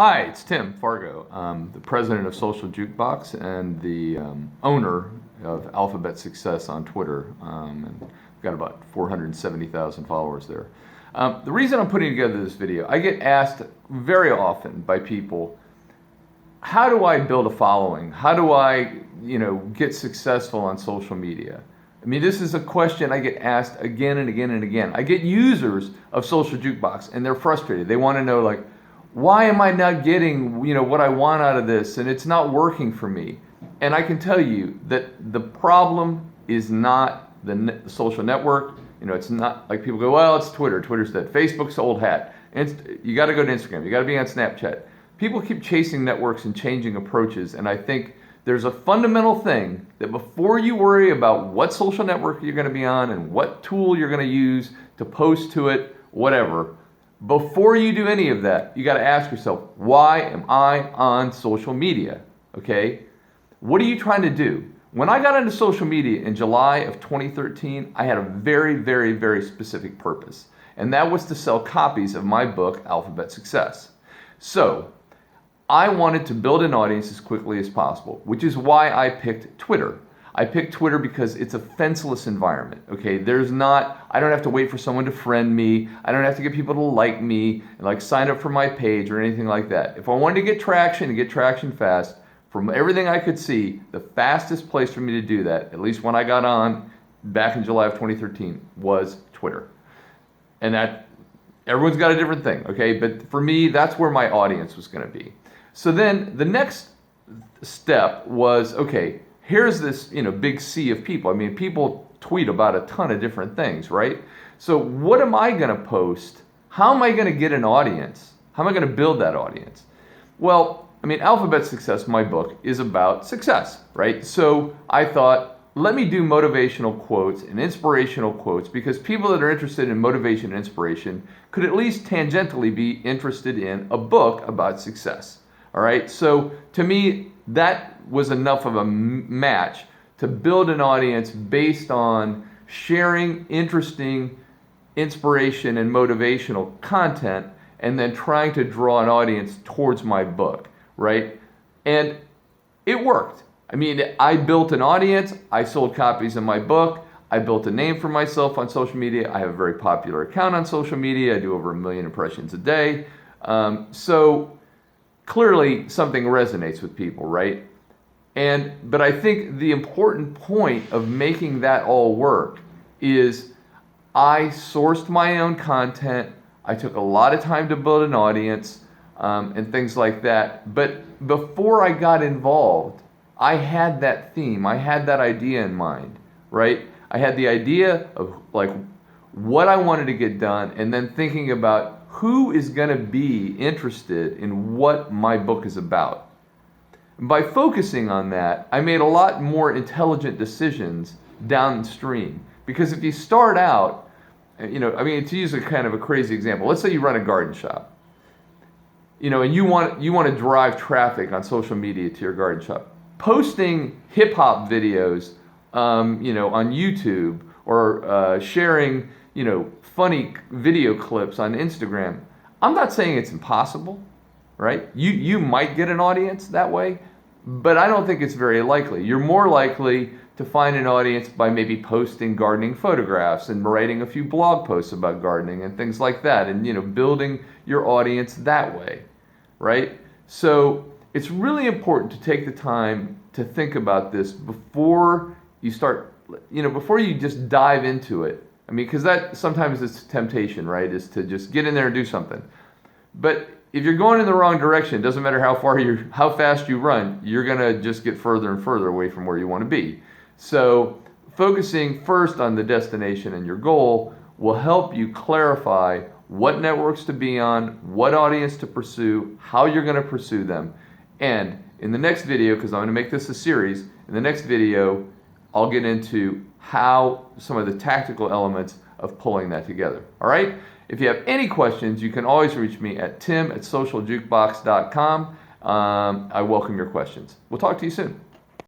Hi, it's Tim Fargo. I'm the president of Social Jukebox and the owner of Alphabet Success on Twitter. And we've got about 470,000 followers there. The reason I'm putting together this video, I get asked very often by people, how do I build a following? How do I, get successful on social media? I mean, this is a question I get asked again and again and again. I get users of Social Jukebox and they're frustrated. They want to know, like, why am I not getting, what I want out of this, and it's not working for me? And I can tell you that the problem is not the social network. It's not like people go, well, it's Twitter. Twitter's dead. Facebook's old hat. And you got to go to Instagram. You got to be on Snapchat. People keep chasing networks and changing approaches, and I think there's a fundamental thing that before you worry about what social network you're going to be on and what tool you're going to use to post to it, whatever, before you do any of that, you got to ask yourself, why am I on social media? Okay? What are you trying to do? When I got into social media in July of 2013, I had a very, very, very specific purpose, and that was to sell copies of my book, Alphabet Success. So, I wanted to build an audience as quickly as possible, which is why I picked Twitter. I picked Twitter because it's a fenceless environment, okay? I don't have to wait for someone to friend me. I don't have to get people to like me and sign up for my page or anything like that. If I wanted to get traction and get traction fast, from everything I could see, the fastest place for me to do that, at least when I got on back in July of 2013, was Twitter. And that, everyone's got a different thing, okay? But for me, that's where my audience was gonna be. So then the next step was, okay, here's this, big sea of people. I mean, people tweet about a ton of different things, right? So what am I going to post? How am I going to get an audience? How am I going to build that audience? Well, I mean, Alphabet Success, my book, is about success, right? So I thought, let me do motivational quotes and inspirational quotes because people that are interested in motivation and inspiration could at least tangentially be interested in a book about success. All right, so to me, that was enough of a match to build an audience based on sharing interesting inspiration and motivational content and then trying to draw an audience towards my book, right? And it worked. I mean, I built an audience, I sold copies of my book, I built a name for myself on social media, I have a very popular account on social media, I do over 1 million impressions a day. So clearly something resonates with people, right? But I think the important point of making that all work is I sourced my own content, I took a lot of time to build an audience, and things like that. But before I got involved, I had that theme, I had that idea in mind, right? I had the idea of what I wanted to get done and then thinking about who is going to be interested in what my book is about. By focusing on that, I made a lot more intelligent decisions downstream. Because if you start out, to use a kind of a crazy example, let's say you run a garden shop, and you want to drive traffic on social media to your garden shop. Posting hip hop videos, on YouTube or sharing, funny video clips on Instagram. I'm not saying it's impossible, right? You might get an audience that way, but I don't think it's very likely. You're more likely to find an audience by maybe posting gardening photographs and writing a few blog posts about gardening and things like that, and building your audience that way, right? So it's really important to take the time to think about this before you start, before you just dive into it. I mean, because that sometimes it's temptation, right? Is to just get in there and do something. But if you're going in the wrong direction, it doesn't matter how fast you run, you're gonna just get further and further away from where you want to be. So focusing first on the destination and your goal will help you clarify what networks to be on, what audience to pursue, how you're gonna pursue them. And in the next video, because I'm gonna make this a series, in the next video, I'll get into how some of the tactical elements of pulling that together. All right? If you have any questions, you can always reach me at tim@socialjukebox.com. I welcome your questions. We'll talk to you soon.